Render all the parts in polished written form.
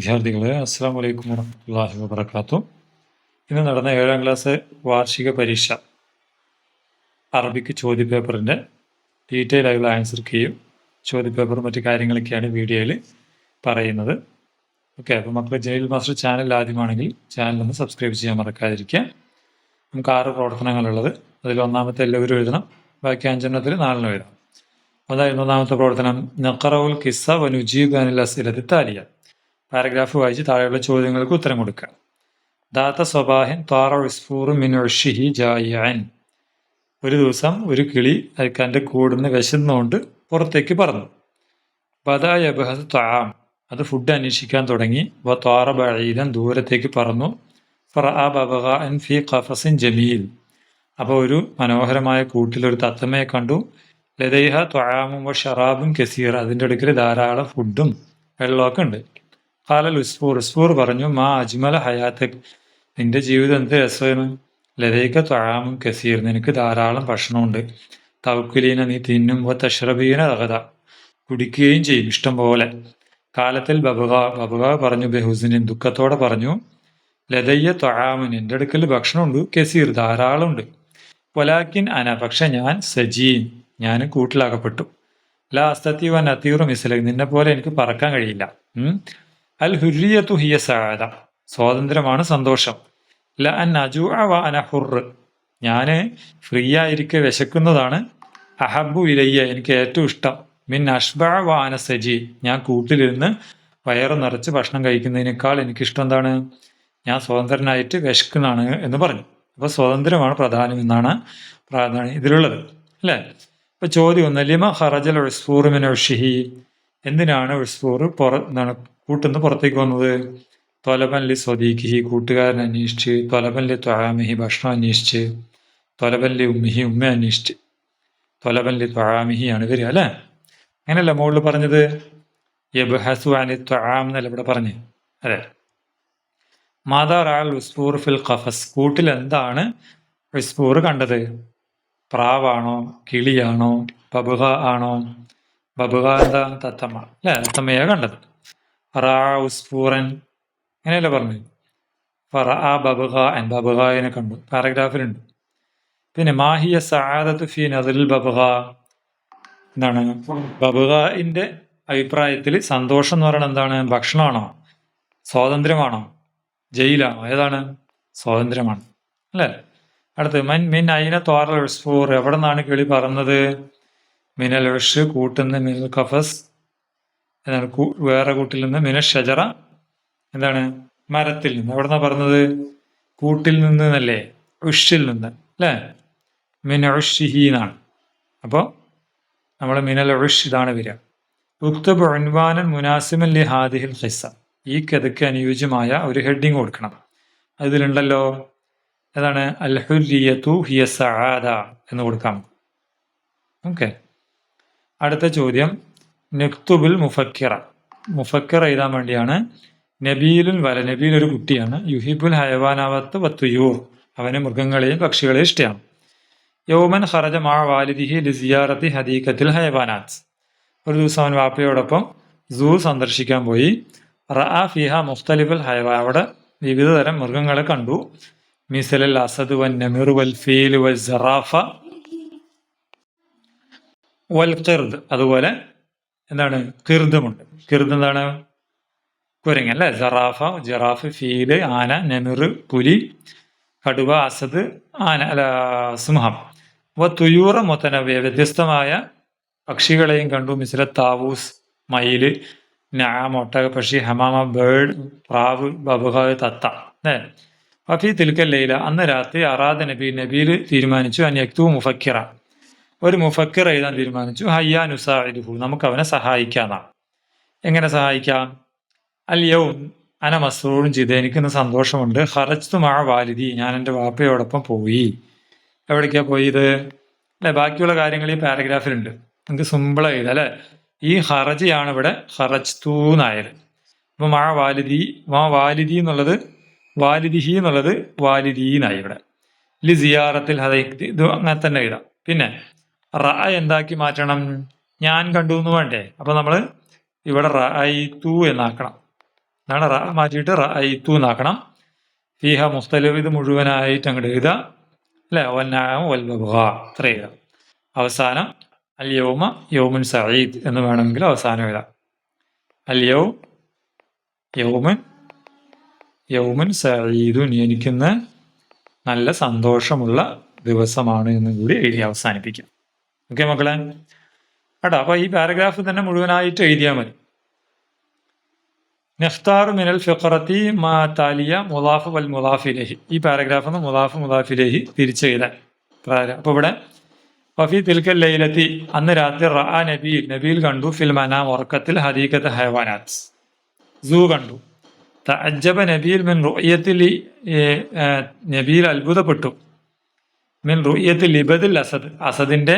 വിദ്യാർത്ഥികളെ അസ്സാം വലൈക്കും വറഹ്മത്തുള്ളാഹി വബറകാതുഹു. ഇന്ന് നടന്ന 7ാം ക്ലാസ് വാർഷിക പരീക്ഷ അറബിക്ക് ചോദ്യപേപ്പറിൻ്റെ ഡീറ്റെയിൽ ആയുള്ള ആൻസർ കീയും ചോദ്യപേപ്പറും മറ്റു കാര്യങ്ങളൊക്കെയാണ് വീഡിയോയിൽ പറയുന്നത്. ഓക്കെ, അപ്പോൾ മക്കൾ ജലീൽ മാസ്റ്റർ ചാനൽ ആദ്യമാണെങ്കിൽ ചാനലൊന്ന് സബ്സ്ക്രൈബ് ചെയ്യാൻ മറക്കാതിരിക്കുക. നമുക്ക് 6 പ്രവർത്തനങ്ങളുള്ളത്. അതിൽ ഒന്നാമത്തെ എല്ലാവരും എഴുതണം, ബാക്കി 5 4 എഴുതാം. അതായത് ഒന്നാമത്തെ പ്രവർത്തനം നഖറഉൽ ഖിസ്സ വനുജീബ് അനിൽ അസ്ഇലത്തി താലിയ. പാരഗ്രാഫ് വായിച്ച് താഴെയുള്ള ചോദ്യങ്ങൾക്ക് ഉത്തരം കൊടുക്കുക. ദാത്ത സ്വബാഹിൻ ത്വാറ ഉസ്ഫൂറു മിൻ ഉഷ്ഷിഹി ജായിഅൻ. ഒരു ദിവസം ഒരു കിളി തന്റെ കൂടുന്ന് വിശന്നുകൊണ്ട് പുറത്തേക്ക് പറന്നു. ബദാ യബ്ഹസു ത്വആം. അത് ഫുഡ് അന്വേഷിക്കാൻ തുടങ്ങി. വ ത്വാറ ബഈദൻ. ദൂരത്തേക്ക് പറന്നു. ഫറഅ ബബഗാഅൻ ഫീ ഖഫസിൻ ജമീൽ. അപ്പോൾ ഒരു മനോഹരമായ കൂട്ടിലൊരു തത്തമ്മയെ കണ്ടു. ലദൈഹ ത്വആമും വ ഷറാബും കസീർ. അതിൻ്റെ അടുക്കൽ ധാരാളം ഫുഡും വെള്ളമൊക്കെ ഉണ്ട്. ഖാലൽ ഉസ്ഫൂർ. ഉസ്ഫൂർ പറഞ്ഞു, മാ അജ്മല ഹയാത്തക്. നിന്റെ ജീവിതം എന്ത് രസമാണ്. ലദൈക ത്വആമും കസീർ. നിനക്ക് ധാരാളം ഭക്ഷണമുണ്ട്. തവക്കുലീന. നീ തിന്നും. വ തഷ്റബീന റഗദ. കുടിക്കുകയും ചെയ്യും ഇഷ്ടം പോലെ. കാലത്തിൽ ബബുക പറഞ്ഞു ബെഹുസിനിൻ. ദുഃഖത്തോടെ പറഞ്ഞു, ലദയ്യ ത്വആമുൻ. എൻ്റെ അടുക്കൽ ഭക്ഷണമുണ്ട്. കസീർ. ധാരാളമുണ്ട്. വലാക്കിൻ അന. പക്ഷെ ഞാൻ സജീൻ. ഞാൻ കൂട്ടിലാകപ്പെട്ടു. ലാ അസ്തത്തി വൻ അതീറു മിസ്ലക്. നിന്നെ പോലെ എനിക്ക് പറക്കാൻ കഴിയില്ല. അൽ ഹുരിയത്തു ഹിയ സഅദ. സ്വാതന്ത്ര്യമാണ് സന്തോഷം. ല അൻ അജൂഅ വ അന ഹുർ. ഞാൻ ഫ്രീ ആയിരിക്കെ വിശക്കുന്നതാണ്. അഹബ്ബു ഇലയ്യ. എനിക്ക് ഏറ്റവും ഇഷ്ടം. മിൻ അഷ്ബഅ വ അന സജീ. ഞാൻ കൂട്ടിലിരുന്ന് വയറ് നിറച്ച് ഭക്ഷണം കഴിക്കുന്നതിനേക്കാൾ എനിക്കിഷ്ടം എന്താണ്, ഞാൻ സ്വതന്ത്രനായിട്ട് വിശക്കുന്നതാണ് എന്ന് പറഞ്ഞു. അപ്പോൾ സ്വാതന്ത്ര്യമാണ് പ്രധാനം എന്നാണ് ഇതിലുള്ളത്, അല്ലേ? ഇപ്പൊ ചോദ്യം ഒന്ന്, ലിമ ഖറജൽ ഉസ്ഫൂർ മിൻ ഉഷ്ഷിഹി. എന്തിനാണ് ഉസ്ഫൂർ കൂട്ടുന്ന് പുറത്തേക്ക് വന്നത്? ത്വലബൻ ലി സ്വദീഖിഹി. കൂട്ടുകാരൻ അന്വേഷിച്ച്. ത്വലബൻ ലി ത്വആമിഹി. ഭക്ഷണം അന്വേഷിച്ച്. ത്വലബൻ ലി ഉമ്മിഹി. ഉമ്മ അന്വേഷിച്ച്. ത്വലബൻ ലി ത്വആമിഹി ആണ് വരിക, അല്ലേ? അങ്ങനെയല്ല മുകളിൽ പറഞ്ഞത്. യബ്ഹസു അനി ത്വആം എന്നല്ല ഇവിടെ പറഞ്ഞ്, അതെ. മാദാ റഅൽ ഉസ്ഫൂർ ഫിൽ ഖഫസ്. കൂട്ടിൽ എന്താണ് ഉസ്ഫൂർ കണ്ടത്? പ്രാവാണോ, കിളിയാണോ, ബബുക ആണോ? ബബുക എന്താ? തത്തമ്മ, അല്ലേ? തത്തമ്മയാണ് കണ്ടത്. റാ ഉസ്ഫൂറൻ അങ്ങനെയല്ലേ പറഞ്ഞു. ഫറഅ ബബുഗാഅൻ. ബബുഗായിനെ കണ്ടു. പാരഗ്രാഫിലുണ്ട്. പിന്നെ മാഹിയ സഅദത്തു ഫീ നദറിൽ ബബുഗാ. എന്താണ് ബബുഗായിന്റെ അഭിപ്രായത്തിൽ സന്തോഷം എന്ന് പറയുന്നത് എന്താണ്? ഭക്ഷണമാണോ, സ്വാതന്ത്ര്യമാണോ, ജയിലാണോ? ഏതാണ്? സ്വാതന്ത്ര്യമാണ്, അല്ലേ? അടുത്ത് മിൻ ഐന ത്വാറൽ ഉസ്ഫൂർ. എവിടെ നിന്നാണ് കിളി പറന്നത്? മിനൽ ഉഷ്. കൂട്ടുന്ന്. മിനൽ ഖഫസ്. എന്താണ്? വേറെ കൂട്ടിൽ നിന്ന്. മിന ഷജറ. എന്താണ്? മരത്തിൽ നിന്ന്. എവിടെ നിന്നാണ് പറഞ്ഞത്? കൂട്ടിൽ നിന്ന് എന്നല്ലേ, ഉഷിൽ നിന്ന്, അല്ലേ? മിന ഉഷിഹി എന്നാണ്. അപ്പോൾ നമ്മൾ മിനൽ ഉഷ് ഇതാണ് വരിക. ഉക്തബ് ഉൻവാനൻ മുനാസിമൻ ലി ഹാദിഹിൽ ഖിസ്സ. ഈ കഥയ്ക്ക് അനുയോജ്യമായ ഒരു ഹെഡിങ് കൊടുക്കണം. അതിലുണ്ടല്ലോ, ഏതാണ്? അൽ ഹുരിയത്തു ഹിയ സഅദ എന്ന് കൊടുക്കാം. ഓക്കെ, അടുത്ത ചോദ്യം നക്തുബുൽ മുഫക്കിറ. മുഫക്കിറ എഴുതാൻ വേണ്ടിയാണ്. നബീലുൽ വല. നബീൽ ഒരു കുട്ടിയാണ്. യുഹിബുൽ ഹയവാനാവത്ത് വത്തുയൂർ. അവന് മൃഗങ്ങളെയും പക്ഷികളെയും ഇഷ്ടമാണ്. യൗമൻ ഖറജ മാ വാലിദിഹി ലിസിയാറത്തി ഹദീഖത്തിൽ ഹയവാനാത്ത്. ഒരു ദിവസം അവൻ വാപ്പയോടൊപ്പം സൂ സന്ദർശിക്കാൻ പോയി. റഅ ഫിഹ മുഖ്തലിഫുൽ ഹയവാൻ. അവിടെ വിവിധ തരം മൃഗങ്ങളെ കണ്ടു. മിസലൽ അസദ് വൻ നമിർ വൽ ഫീൽ വൽ സറാഫ വൽ ഖിർദ്. അതുപോലെ എന്താണ്? ഖിർദുമുണ്ട്. ഖിർദ് എന്താണ്? കുരങ്ങൻ, അല്ലേ? സറാഫ, ജിറാഫ്, ഫീല്, ആന, നമിർ, പുലി, കടുവ, അസദ്, ആന, അല്ല സിംഹം. തുയൂറ മുത്തനവ്യ. വ്യത്യസ്തമായ പക്ഷികളെയും കണ്ടു. മിസ്ല താവൂസ് മയില്, നഅം ഒട്ടക പക്ഷി, ഹമാമ ബേർഡ് പ്രാവ്, ബബുഗ തത്ത, അല്ലേ? വഫീ തിൽക്കൽ ലൈല. അന്ന് രാത്രി അറാദ നബീൽ തീരുമാനിച്ചു അൻ യക്തുബ മുഫക്കിറ. ഒരു മുഫക്കിർ എഴുതാൻ തീരുമാനിച്ചു. ഹയ്യാ നുസാഇദുഹു. നമുക്ക് അവനെ സഹായിക്കാന്നാണ്. എങ്ങനെ സഹായിക്കാം? അൽ യൗം അന മസ്റൂറുൻ ജിദ്ദ. എനിക്കിന്ന് സന്തോഷമുണ്ട്. ഖറജ്തു മഅ വാലിദി. ഞാൻ എൻ്റെ വാപ്പയോടൊപ്പം പോയി. എവിടേക്കാ പോയത്, അല്ലെ? ബാക്കിയുള്ള കാര്യങ്ങൾ ഈ പാരഗ്രാഫിലുണ്ട്. നമുക്ക് സിമ്പിൾ എഴുതാം, അല്ലെ? ഈ ഖറജയാണ് ഇവിടെ ഖറജ്തു എന്നായത്. അപ്പൊ മഅ വാലിദി, വാലിദി എന്നുള്ളത് വാലിദിഹി എന്നുള്ളത് വാലിദീനായി ഇവിടെ. ലി സിയാറത്തിൽ ഹദീഖ്. ഇത് അങ്ങനെ തന്നെ എഴുതാം. പിന്നെ റഅ എന്താക്കി മാറ്റണം? ഞാൻ കണ്ടു എന്ന് വേണ്ടേ? അപ്പൊ നമ്മൾ ഇവിടെ റഅയ്തു എന്നാക്കണം. എന്നാണ് റ മാറ്റിയിട്ട് റഅയ്തു എന്നാക്കണം. ഫീഹ മുഖ്തലിഫ് ഇത് മുഴുവനായിട്ട് അങ്ങോട്ട് എഴുതുക അല്ലെ. വന്നാഅം വൽബുഗ അത്ര എഴുതാം. അവസാനം അൽ യൗമ യൗമുൻ സഈദ് എന്ന് വേണമെങ്കിൽ അവസാനം എഴുതാം. അൽ യൗമുൻ യൗമുൻ സഈദുൻ എനിക്കിന്ന് നല്ല സന്തോഷമുള്ള ദിവസമാണ് എന്ന് കൂടി എഴുതി അവസാനിപ്പിക്കാം. ഓക്കെ മക്കളെ കേട്ടോ. അപ്പൊ ഈ പാരഗ്രാഫ് തന്നെ മുഴുവനായിട്ട് എഴുതിയാൽ മതി. നഖ്താറു മിനൽ ഫിഖറത്തി മാ താലിയ മുളാഫ് വൽ മുളാഫിലേഹി. ഈ പാരഗ്രാഫ് ഒന്ന് മുളാഫ് മുളാഫിലേഹി തിരിച്ചെഴുതാൻ. അപ്പൊ ഇവിടെ വഫി തിൽക്കൽ ലൈലത്തി അന്ന് രാത്രി റഅ നബീൽ കണ്ടു ഫിൽ മനാം ഉറക്കത്തിൽ ഹദീഖത്ത് ഹയവാനാത്ത് സൂ കണ്ടു. തഅജ്ജബ നബീൽ മിൻ റുഅയത്തിൽ നബീൽ അത്ഭുതപ്പെട്ടു മിൻ റുഅയത്തിൽ ലിബദിൽ അസദ് അസദിന്റെ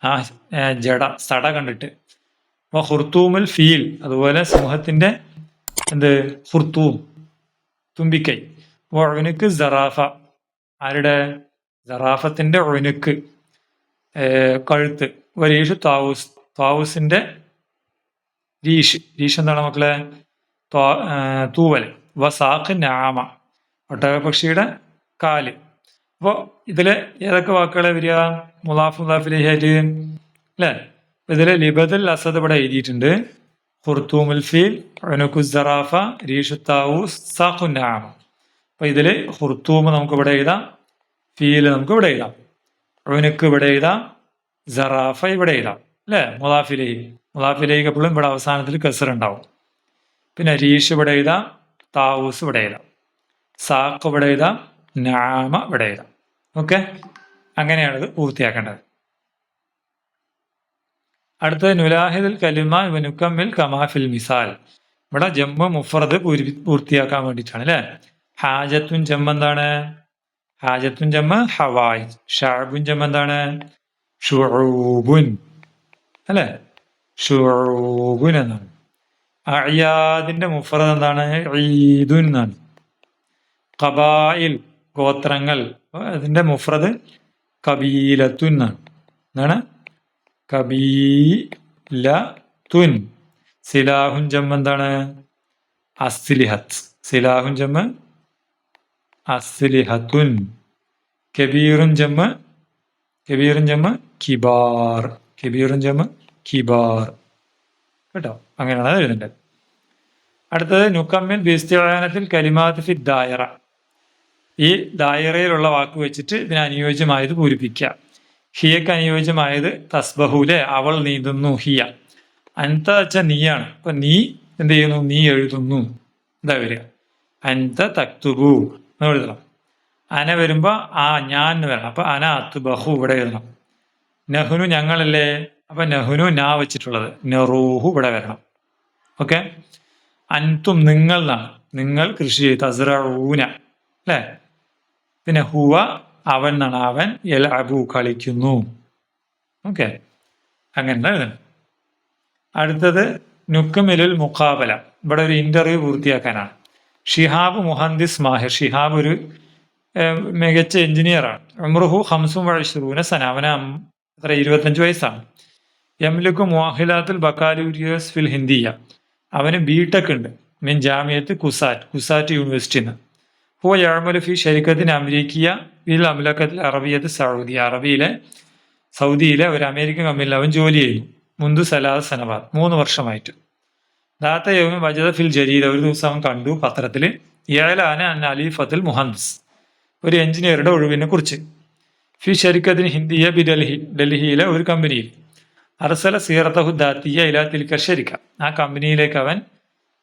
ആ സട കണ്ടിട്ട്. ഹുർത്തൂമുൽ ഫീൽ അതുപോലെ സിംഹത്തിന്റെ ഹുർത്തൂം തുമ്പിക്കൈ. ഒഴുനുക്ക് സറാഫ ആരുടെ സറാഫത്തിന്റെ ഒഴുനുക്ക് കഴുത്ത്. ഒരീഷ് താവൂസിന്റെ രീഷ് എന്താണ് മക്കളെ തൂവൽ. വസാഖ് നാമ ഒട്ടകപക്ഷിയുടെ കാല്. അപ്പോൾ ഇതില് ഏതൊക്കെ വാക്കുകളെ വരിക മുലാഫ് മുലാഫിലേഹായിട്ട് അല്ലേ. ഇതില് ലിബദുൽ അസദ് ഇവിടെ എഴുതിയിട്ടുണ്ട്. ഖുർത്തൂമുൽ ഫീൽ ഉനുഖു സറാഫ രീഷു താവൂസ് സാഖു നാമ. അപ്പൊ ഇതില് ഖുർത്തൂം നമുക്ക് ഇവിടെ എഴുതാം, ഫീൽ നമുക്ക് ഇവിടെ എഴുതാം, ഉനുക്ക് ഇവിടെ എഴുതാം, സറാഫ ഇവിടെ എഴുതാം അല്ലെ. മുലാഫിലേക്ക് എപ്പോഴും ഇവിടെ അവസാനത്തിൽ കസർ ഉണ്ടാവും. പിന്നെ രീഷ് ഇവിടെ എഴുതാം, താവൂസ് ഇവിടെ എഴുതാം, സാഖ് ഇവിടെ എഴുതാം, നാമ ഇവിടെ എഴുതാം. ഓക്കെ, അങ്ങനെയാണിത് പൂർത്തിയാക്കേണ്ടത്. അടുത്തത് നുലാഹിദുൽ കലിമ വനുക്കമ്മിൽ കമാഫിൽ മിസാൽ. ഇവിടെ ജമ്മ മുഫറദ് പൂർത്തിയാക്കാൻ വേണ്ടിയിട്ടാണ് അല്ലെ. ഹാജത്തുൻ ജമ്മ എന്താണ്? ഹാജത്തുൻ ജമ്മ ഹവായ്. ഷഅബുൻ ജമ്മ എന്താണ്? ഷുഊബുൻ അല്ലെ. ഷുഊബുൻ എന്നാണ്. അയാദിന്റെ മുഫറദ് എന്താണ്? ഈദുൻ എന്നാണ്. ഖബായിൽ ഗോത്രങ്ങൾ അതിന്റെ മുഫ്രദ് കബീലത്തുൻ എന്നാണ്. എന്താണ്? കബീലത്തുൻ. സിലാഹുൻ ജമ്മ എന്താണ്? അസ്ലിഹത്ത്. സിലാഹുൻ ജമ്മ അസ്ലിഹത്തുൻ. കബീറുൻ ജമ്മ കിബാർ. കബീറുൻ ജമ്മ കിബാർ കേട്ടോ. അങ്ങനെയാണ് എഴുതേണ്ടത്. അടുത്തത് നുക്കമ്മിൽ ബിസ്തിആനത്തിൽ കലിമാത്ത് ഫി ദായറ. ഈ ദായറയിലുള്ള വാക്ക് വെച്ചിട്ട് ഇതിന് അനുയോജ്യമായത് പൂരിപ്പിക്കുക. ഹിയക്ക് അനുയോജ്യമായത് തസ്ബഹുലെ അവൾ നീന്തുന്നു. ഹിയ. അൻത വെച്ചാൽ നീയാണ്. അപ്പൊ നീ എന്ത് ചെയ്യുന്നു? നീ എഴുതുന്നു. എന്താ വരിക? അൻത തക്തുബു എന്ന് എഴുതണം. അന വരുമ്പോ ഞാൻ എന്ന് വരണം. അപ്പൊ അന അത്ബഹു ഇവിടെ എഴുതണം. നഹുനു ഞങ്ങളല്ലേ. അപ്പൊ നഹുനു നാ വെച്ചിട്ടുള്ളത് നെറൂഹു ഇവിടെ വരണം. ഓക്കെ. അൻതും നിങ്ങൾ എന്നാണ്. നിങ്ങൾ കൃഷി ചെയ്ത് തസ്റഊന അല്ലേ. പിന്നെ ഹുവ അവൻ എന്നാണ്. അവൻ യൽഅബു കളിക്കുന്നു. ഓക്കെ, അങ്ങനെ എഴുതണം. അടുത്തത് നുക്മിലുൽ മുഖാബല. ഇവിടെ ഒരു ഇന്റർവ്യൂ പൂർത്തിയാക്കാനാണ്. ഷിഹാബ് മുഹന്ദിസ് മാഹിർ. ഷിഹാബ് ഒരു മികച്ച എഞ്ചിനീയറാണ്. ഉംറുഹു 25 സന. അവന് 25 വയസ്സാണ്. യംലുക്കു മുഅഹിലാത്തുൽ ബക്കാലൂരിയസ് ഫിൽ ഹിന്ദിയ. അവന് ബിടെക് ഉണ്ട്. മീൻ ജാമിയത്ത് കുസാറ്റ് യൂണിവേഴ്സിറ്റിന്ന്. ഹുവ യഅമലു ഫി ശരിക്കത്തിന് അമേരിക്കിയ ഫിൽ അംലക്കത്തിൽ അറബിയത്ത് സൗദി. സൗദിയിലെ ഒരു അമേരിക്കൻ കമ്പനിയിൽ അവൻ ജോലി ചെയ്യുന്നു. മുന്തു സലാസ് സനവാദ് 3 വർഷമായിട്ട്. ദാത്ത യൗമി വജദ ഫിൽ ജരീദ. ഒരു ദിവസം അവൻ കണ്ടു പത്രത്തിൽ ഇഅലാന അൻ അലീഫത്തുൽ മുഹന്ദിസ്, ഒരു എഞ്ചിനീയറുടെ ഒഴിവിനെ കുറിച്ച്. ഫി ശരിക്കത്തിന് ഹിന്ദിയ ബി ഡൽഹിയിലെ ഒരു കമ്പനിയിൽ. അർസല സീറത്തഹു ദാത്തിയ ഇലാ തിൽക ശരിക്ക. ആ കമ്പനിയിലേക്ക് അവൻ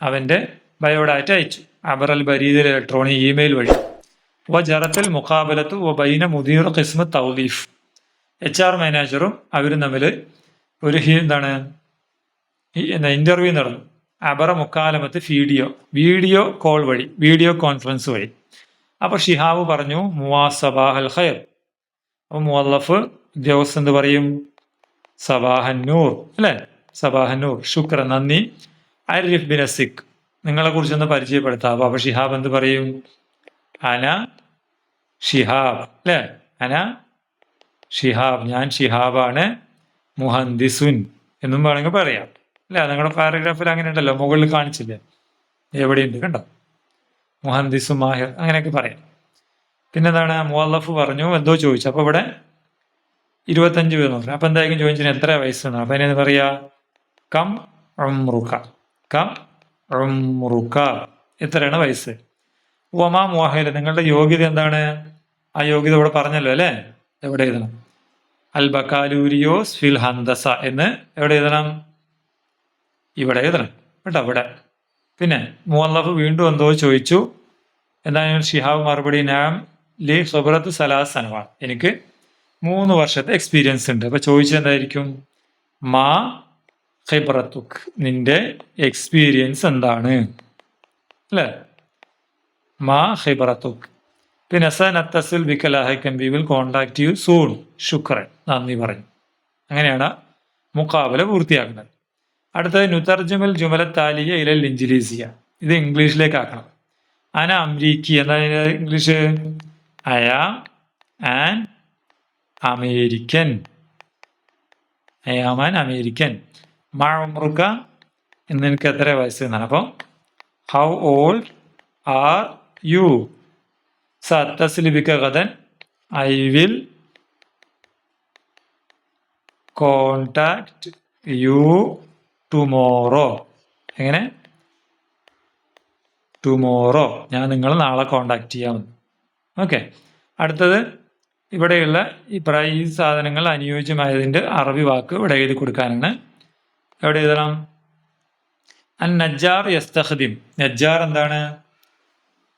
അവന്റെ ബയോഡാറ്റ അയച്ചു. അബറൽ ബരീദ് ഇലക്ട്രോണിക് ഇമെയിൽ വഴി. വ ജറത്തൽ മുഖാബലത്തു വ ബൈന മുദീർ ഖിസ്മ തൗലീഫ്. HR മാനേജറും അവരും തമ്മിൽ ഒരു ഇന്റർവ്യൂ നടന്നു. അബറ മുക്കാലമത്ത് വീഡിയോ കോൾ വഴി, വീഡിയോ കോൺഫറൻസ് വഴി. അപ്പൊ ഷിഹാബ് പറഞ്ഞു സബാഹൽ ഖൈർ. അപ്പൊ മുവല്ലഫ് ഉദ്യോഗസ്ഥൻ എന്ത് പറയും? സബാഹന്നൂർ അല്ലെ. സബാഹന്നൂർ. ശുക്ര, നന്ദി. അരിഫ് ബിൻ അസിക്, നിങ്ങളെ കുറിച്ചൊന്ന് പരിചയപ്പെടുത്താം. അപ്പൊ ഷിഹാബ് എന്ത് പറയും? അന ഷിഹാബ് അല്ലെ. അന ഷിഹാബ്, ഞാൻ ഷിഹാബാണ്. മുഹന്ദിസുൻ എന്നും വേണമെങ്കിൽ പറയാം അല്ലെ. നിങ്ങളുടെ പാരഗ്രാഫിൽ അങ്ങനെ ഉണ്ടല്ലോ, മുകളിൽ കാണിച്ചില്ലേ. എവിടെയുണ്ട് കണ്ടോ, മുഹന്ദിസു മാഹിർ അങ്ങനെയൊക്കെ പറയാം. പിന്നെന്താണ്, മുവല്ലഫ് പറഞ്ഞു എന്തോ ചോദിച്ചു. അപ്പോൾ ഇവിടെ 25 എന്ന് പറഞ്ഞു. അപ്പം എന്തായിരിക്കും ചോദിച്ചതിന് എത്ര വയസ്സാണ്? അപ്പം അതിനെന്ന് പറയാ കം ഉംറുക, കം ഉംറുക, എത്രയാണ് വയസ്സ്. വമാ മുഅഹ്ഹല, നിങ്ങളുടെ യോഗ്യത എന്താണ്? ആ യോഗ്യത ഇവിടെ പറഞ്ഞല്ലോ അല്ലേ, എവിടെ എഴുതണം? അൽ ബക്കാലൂരിയോസ് ഫിൽ ഹന്തസ എന്ന് എവിടെ എഴുതണം? ഇവിടെ എഴുതണം കേട്ടോ, ഇവിടെ. പിന്നെ മുവല്ലഫ് വീണ്ടും എന്തോ ചോദിച്ചു. എന്താണ് ഷിഹാബ് മറുപടി, നാം ലി ഖിബ്റത്ത് സലാസ് സനവാ, എനിക്ക് 3 വർഷത്തെ എക്സ്പീരിയൻസ് ഉണ്ട്. അപ്പൊ ചോദിച്ചത് എന്തായിരിക്കും? മാ ഖിബ്റത്തുക്, നിന്റെ എക്സ്പീരിയൻസ് എന്താണ് അല്ലേ? മാ ഖിബ്റത്തുക്. പിന്നെ സനത്തസിൽ ബിക ലാഹിഖൻ, we will contact you soon, ശുക്രൻ, നന്ദി പറഞ്ഞു. അങ്ങനെയാണ് മുഖാബല പൂർത്തിയാക്കുന്നത്. അടുത്തത് നുതർജുമൽ ജുമല താലിയ ഇലൽ ഇൻജിലീസിയ, ഇത് ഇംഗ്ലീഷിലേക്ക് ആക്കണം. അന അമരീക്കി, എന്താണ് English? I am an American, I am an American. മാ ഉംറുക, എന്ന് നിനക്ക് എത്ര വയസ്സ് എന്നാണ്. അപ്പം ഹൗ ഓൾഡ് ആർ യു? സഅത്തസിലു ബിക ഗദൻ, I will contact you tomorrow. എങ്ങനെ? ടുമോറോ, ഞാൻ നിങ്ങളെ നാളെ കോണ്ടാക്ട് ചെയ്യാമെന്ന്. ഓക്കെ. അടുത്തത് ഇവിടെയുള്ള ഈ സാധനങ്ങൾ അനുയോജ്യമായതിൻ്റെ അറബി വാക്ക് ഇവിടെ എഴുതി കൊടുക്കാനാണ്. എവിടെ എഴുതണം? അൻ നജ്ജാർ യസ്തഖ്ദിം, നജ്ജാർ എന്താണ്?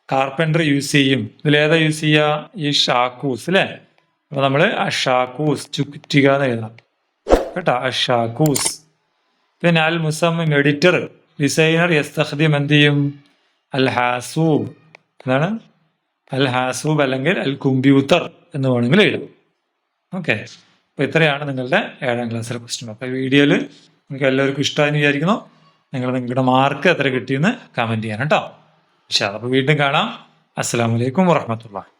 കാർപ്പൻറ്റർ യൂസ് ചെയ്യും. ഇതിലേതാ യൂസ് ചെയ്യുക? ഈ ഷാക്കൂസ് അല്ലേ. അപ്പോൾ നമ്മൾ അഷാക്കൂസ്, ചുറ്റിക എന്ന് എഴുതണം കേട്ടോ, അഷാക്കൂസ്. പിന്നെ അൽ മുസമ്മിം, എഡിറ്റർ ഡിസൈനർ, യസ്തഖ്ദിം എന്ത് ചെയ്യും? അൽ ഹാസൂബ്, എന്താണ്? അൽ ഹാസൂബ് അല്ലെങ്കിൽ അൽ കമ്പ്യൂട്ടർ എന്ന് വേണമെങ്കിൽ എഴുതും. ഓക്കെ. അപ്പോൾ ഇത്രയാണ് നിങ്ങളുടെ 7ാം ക്ലാസ്സിലെ ക്വസ്റ്റ്യൻ. അപ്പോൾ ഈ വീഡിയോയിൽ നിങ്ങൾക്ക് എല്ലാവർക്കും ഇഷ്ടമായെന്ന് വിചാരിക്കുന്നു. നിങ്ങളുടെ മാർക്ക് എത്ര കിട്ടിയെന്ന് കമൻറ്റ് ചെയ്യാൻ കേട്ടോ. അപ്പോൾ വീണ്ടും കാണാം. അസ്സലാമു അലൈക്കും വറഹ്മത്തുള്ളാഹി.